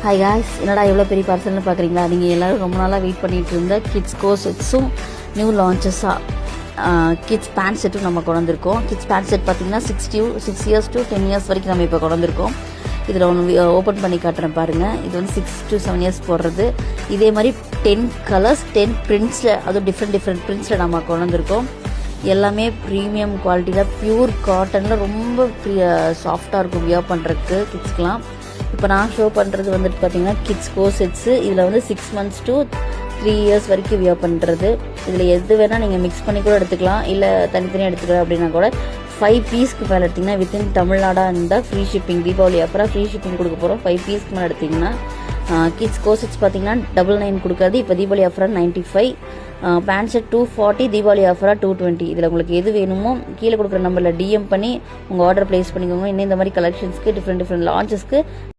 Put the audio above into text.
Hi guys, என்னடா எவ்வளோ பெரிய பார்சல்னு பார்க்குறீங்களா? நீங்கள் எல்லோரும் ரொம்ப நாளாக வெயிட் பண்ணிகிட்டு இருந்த கிட்ஸ் கோ செட்ஸும் நியூ லான்ச்சஸாக கிட்ஸ் பேண்ட் செட்டும் நம்ம கொண்டு வந்திருக்கோம். கிட்ஸ் பேண்ட் செட் பார்த்திங்கன்னா 6 இயர்ஸ் to 10 இயர்ஸ் வரைக்கும் நம்ம இப்போ கொண்டு வந்திருக்கோம். இதில் ஒன்று ஓப்பன் பண்ணி காட்டுறேன் பாருங்கள். இது வந்து 6 to 7 இயர்ஸ் போடுறது. இதே மாதிரி 10 கலர்ஸ் 10 பிரிண்ட்ஸில், அதுவும் டிஃப்ரெண்ட் பிரிண்ட்ஸில் நம்ம கொண்டு வந்திருக்கோம். எல்லாமே ப்ரீமியம் குவாலிட்டியில் பியூர் காட்டனில் ரொம்ப சாஃப்டாக இருக்கும் வியர் பண்ணுறதுக்கு கிட்ஸ்க்கெலாம். இப்போ நான் ஷோ பண்ணுறது வந்துட்டு பார்த்தீங்கன்னா கிட்ஸ் கோ செட்ஸு. இதில் வந்து 6 months to 3 years வரைக்கும் வியர் பண்ணுறது. இதில் எது வேணால் நீங்கள் மிக்ஸ் பண்ணி கூட எடுத்துக்கலாம், இல்லை தனித்தனியாக எடுத்துக்கலாம். அப்படின்னா கூட 5 பீஸ்க்கு மேலே எடுத்திங்கன்னா வித்தின் தமிழ்நாடாக இருந்தால் ஃப்ரீ ஷிப்பிங். தீபாவளி அப்புறம் ஃப்ரீ ஷிப்பிங் கொடுக்க போகிறோம். 5 பீஸ்க்கு மேலே எடுத்திங்கன்னா கிட்ஸ் கோ செட்ஸ் பார்த்தீங்கன்னா 99 கொடுக்காது. இப்போ தீபாவளி ஆஃபராக 95, பேண்ட் செட் 240, தீபாவளி ஆஃபராக 220. இதில் உங்களுக்கு எது வேணுமோ கீழே கொடுக்குற நம்பரில் டிஎம் பண்ணி உங்கள் ஆர்டர் ப்ளேஸ் பண்ணிக்கோங்க. இன்னும் இந்த மாதிரி கலெக்ஷன்ஸ்க்கு டிஃப்ரெண்ட் லான்ச்சஸ்க்கு